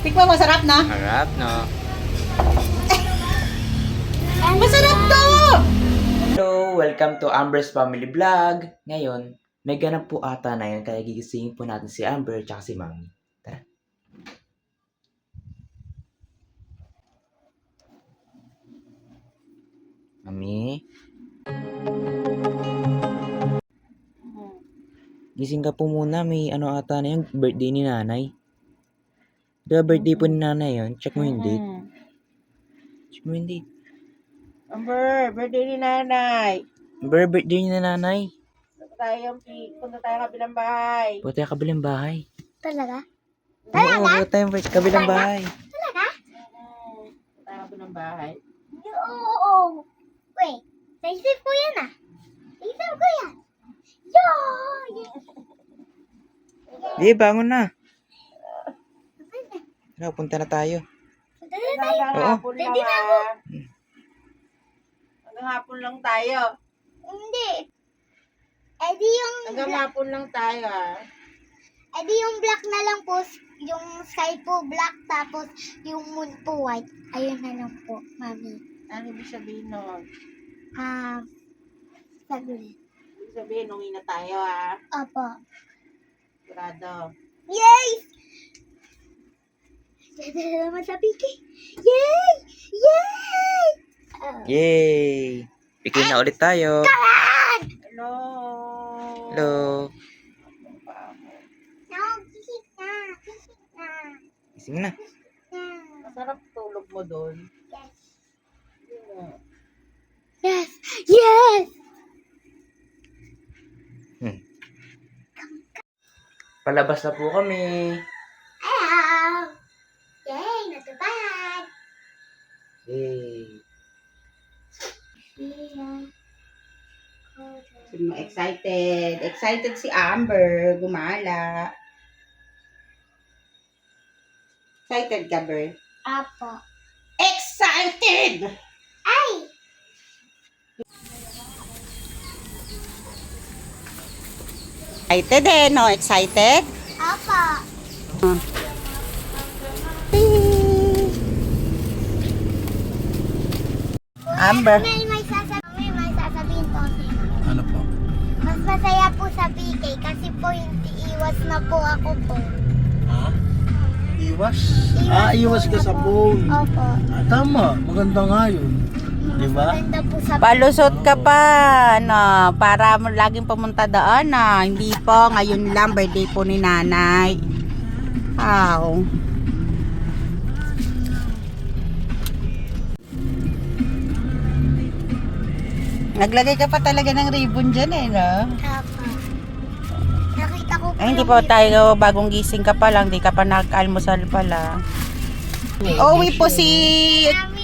Tikman, masarap na. Harap, no? Masarap to! Hello! Welcome to Amber's Family Vlog. Ngayon, may ganap po ata na yun, kaya gigisingin po natin si Amber at si Mami. Tara. Mami? Gising ka po muna, may ano ata na yung birthday ni nanay. Diba birthday po ni nanay yun? Check mo yung date. Check mo yung date. Amber, birthday ni nanay. Amber, birthday ni nanay. Punta tayo kabilang bahay. Punta tayo kabilang bahay. Talaga? Oo, punta tayo kabilang bahay. Talaga? Punta tayo kabilang bahay. Oo. Wait, naisip ko yan ah. Naisip ko yan. Yo! Di, bangon na. Tara, punta na tayo. Oo. Ready na ako. Hanggang hapon lang tayo. Hindi. Eh di yung Hanggang hapon lang tayo yung black na lang po, yung sky po black tapos yung moon po white. Ayun na lang po, mami. Ano ibig sabihin nun? Saglit. Ibig sabihin, uwi na tayo Opo. Sigurado. Yay! Dada naman sa piki. Yay! Yay! Yay! Pikir na ulit tayo. Hello! Hello. No, kisik na. Kisik na. Gising na. Masarap tulog mo doon. Yes. Yeah. Yes! Yes! Palabas na po kami. Hello! Yay! Natupad! Yay! Sino excited? Excited si Amber. Gumala. Excited ka, Ber? Apo. Excited! Ay! Excited no? Excited? Apo. Amber. May sasabihin po ako. Ano po? Mas masaya po sa PK kasi po hindi iwas na po ako po. Ha? Iwas? Iwas Iwas po ka na sa po. phone. Opo. Tama, maganda nga yun. Di ba? Maganda po sa Palusot ka pa, para mo laging pumunta doon, Hindi po, ngayon lang, birthday po ni nanay. Wow. Naglagay ka pa talaga ng ribbon dyan no? Opo. Nakita ko po. Ay, hindi pa tayo, bagong gising ka pa lang, di ka pa nag-almusal pala. Uwi po si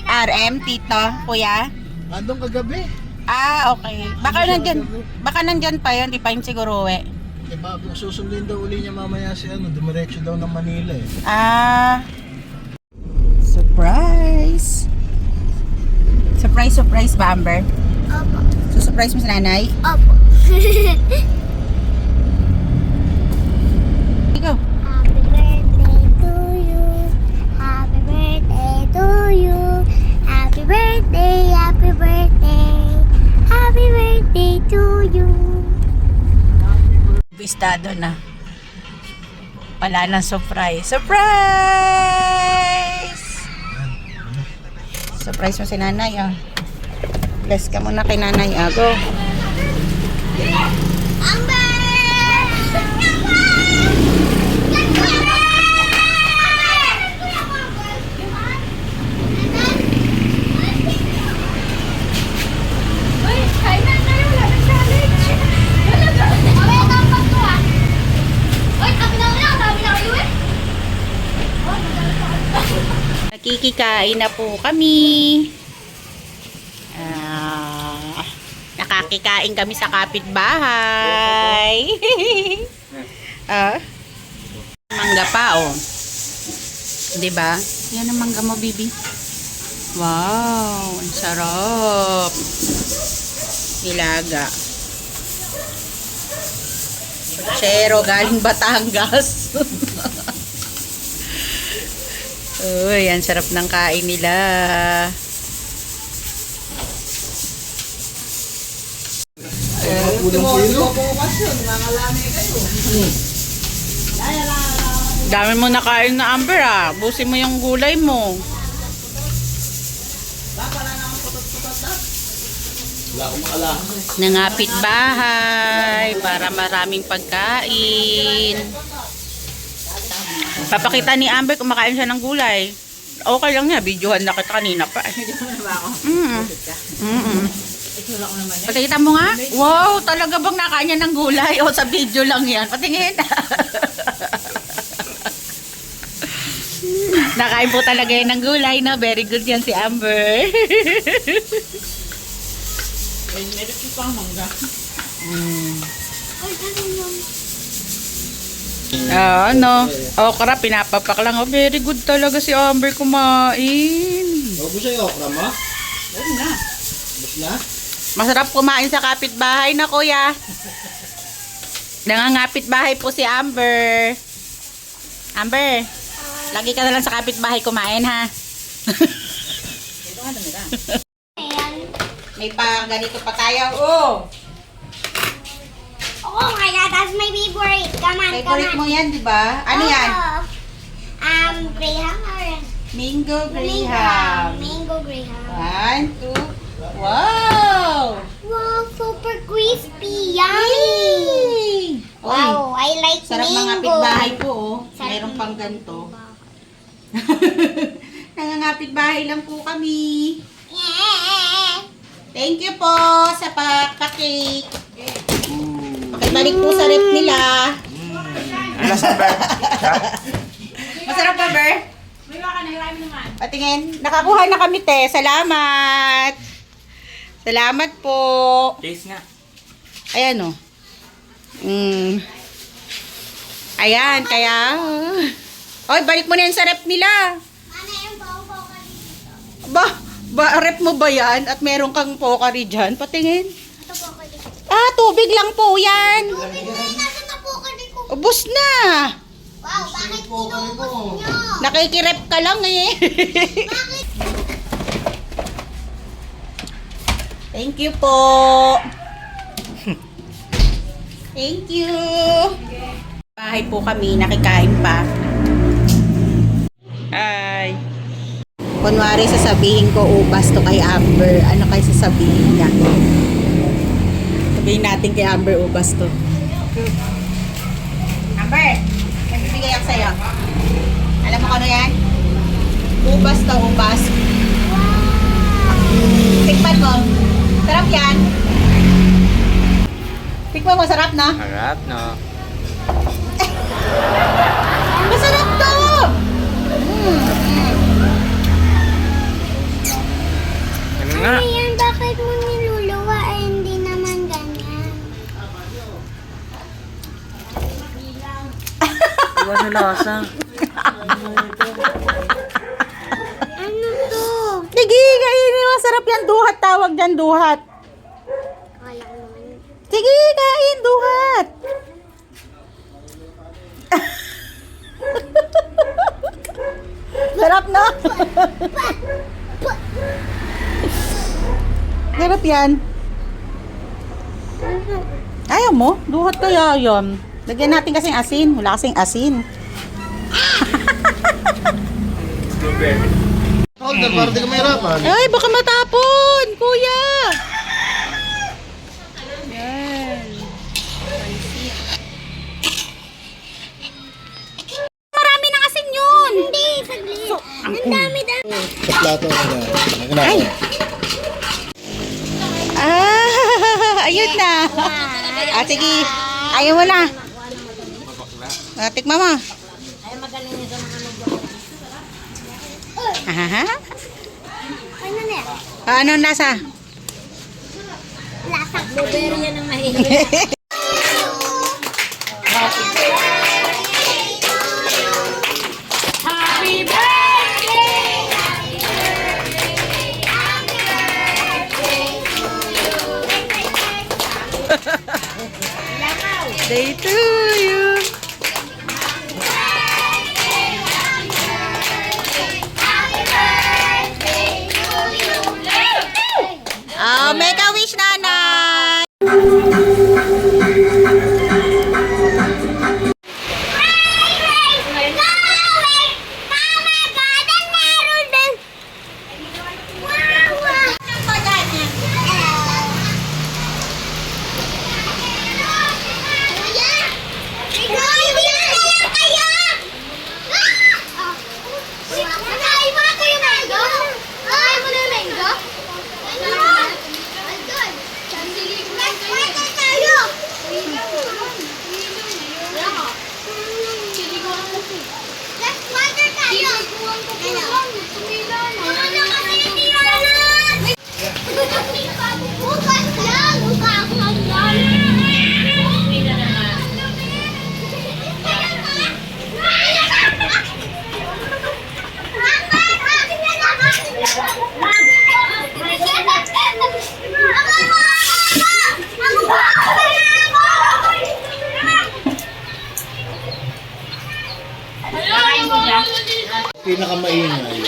RM, tito, kuya. Andong kagabi. Okay. Baka nandyan pa yun, di pa yun siguro uwi. Diba, susundin daw uli niya mamaya si dumiretso daw ng Manila eh. Surprise! Surprise ba, Amber? Opo. So, surprise mo si nanay? Opo. Ikaw. Happy birthday to you. Happy birthday to you. Happy birthday, happy birthday. Happy birthday to you. Bistado na. Wala nang surprise. Surprise! Surprise mo si nanay, Bless ka muna kay nanay, Go. Nakikikain na po kami. Nakakikain kami sa kapitbahay. Mangga pa, Diba? Yan ang mangga mo, bibi. Wow, ang sarap. Nilaga. Chero galing Batangas. Uy, ang sarap ng kain nila. Dami mo nakain na, Amber, ah. Busin mo yung gulay mo. Wala akong makalahan. Nangapit bahay para maraming pagkain. Papakita ni Amber kung makain siya ng gulay. Okay lang niya, videohan na kita kanina pa. Patingin mo nga. Wow, talaga bang nakain niya ng gulay? O sa video lang yan. Patingin. Nakain po talaga yan ng gulay, no? Very good yan si Amber. Meron siya pang mangga. Ano? Okra, pinapapak lang. Oh, very good talaga si Amber kumain. Huwag mo siya yung okra mo? Ayun na. Bus na? Masarap kumain sa kapitbahay na, kuya. Nangangapit bahay po si Amber. Amber, lagi ka na lang sa kapitbahay kumain, ha? May pa ganito pa tayo. Oh! Oh my God, that's my favorite. Come on, Favorite come mo on. yan, di ba? Ano yan? Graham or... Mango Graham. Mango Graham. 1, 2, wow! Wow, super crispy. Yummy. Wow, I like Sarap mango. mga kapitbahay po, oh. Sarap Meron ng pang ganito. Nangangapit bahay lang po kami. Yeah. Thank you po sa pakake. Pakibalik po sa rep nila. Masarap ba, Ber? Patingin. Nakakuha na kami, te. Salamat. Salamat po. Taste nga. Ayan, oh. Ayan, kaya... Oy, balik mo na yan sa rep nila. Ano yung bawa ka dito? Rep mo ba yan? At meron kang pokari dyan? Patingin. Ito po ka dito. Ah, tubig lang po yan. Tubig na yun, nasa na po ka dito. Ubus na. Wow, bakit inuubos nyo? Nakikirep ka lang eh. Bakit? Thank you po. Thank you. Bahay po kami, nakikain pa. Hi. Kunwari sasabihin ko ubas to kay Amber. Ano kayo sasabihin niya? Sabihin natin kay Amber ubas to. Amber, may bibigay ako sa'yo. Alam mo kung ano yan? Ubas to, ubas. Tikman mo. Sarap yan. Tikman mo, sarap na? Harap, no? Masarap to! Ano nga? Ano yan? Bakit mo niluluwa? Eh, hindi naman ganyan. Ano lasa? Ano to? Sige, kainin. Masarap yan. Duhat tawag dyan, duhat. Kala ko naman. Sige, kain, duhat. Sarap na. Sarap yan. Ayaw mo? Duhat kaya yan. Lagyan natin kasing asin. Wala kasing asin. Hold on, para di ka mahirapan. Ay, baka matapon, kuya. Yan. Marami na asin yun. Hindi, saglit. Ang dami-dami. Sa plato na yan. Ay. Ayun na. Sige. Ayaw mo na. Tikman mo. Ay, magaling nito mga Aha. Ano na yan? Ano nasa? Lasa. Blueberry yan ang mahilig. Happy birthday! Day to you. Ano kasi hindi alam? Bukas lang! Bukas lang! Pinakamaingay.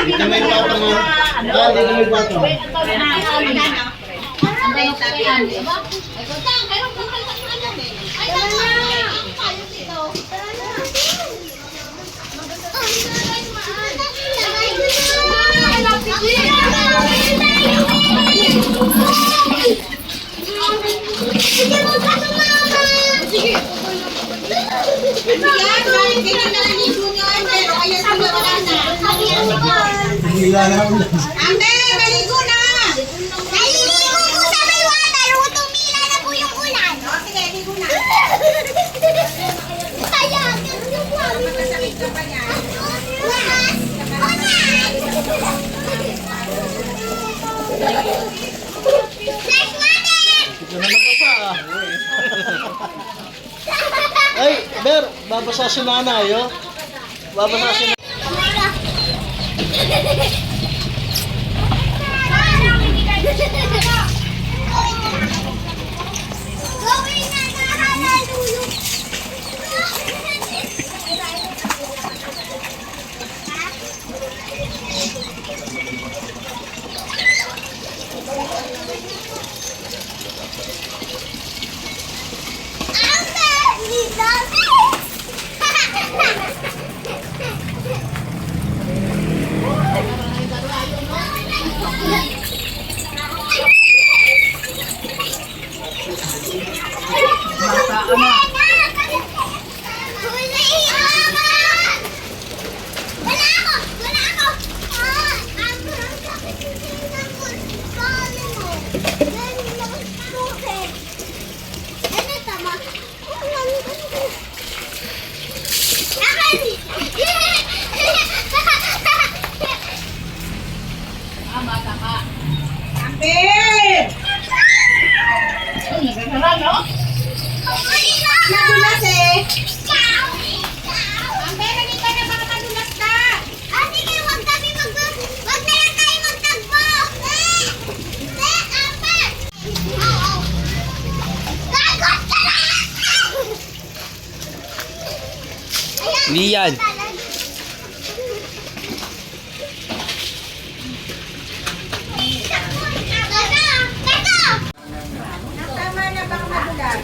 Dito may patong mo. Dito may patong. Hila na ako lang. Ate, maligo na! Naliligo po sa may water. Tumila na po yung ulan. Sige, ligo na. Kaya, ganun po. Masakit ka pa niya. Ulan! Ulan! Flash water! Ito na nabasa ah. Ay, Ber, babasa si nanay, oh. Babasa si nanay. Gawin na nahalalo. Ate! Nadulas eh. Ate, naging ka na baka madulas ka. Sige, wag kami wag na lang tayo magtagpo. Amber! Oo. Lagot ka na! Hindi yan. Tama na baka madulas.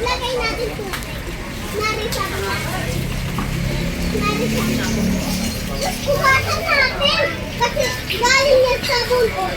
Lagay natin po. Narisa. Kuhasan natin. Kasi galing yan sa bulon.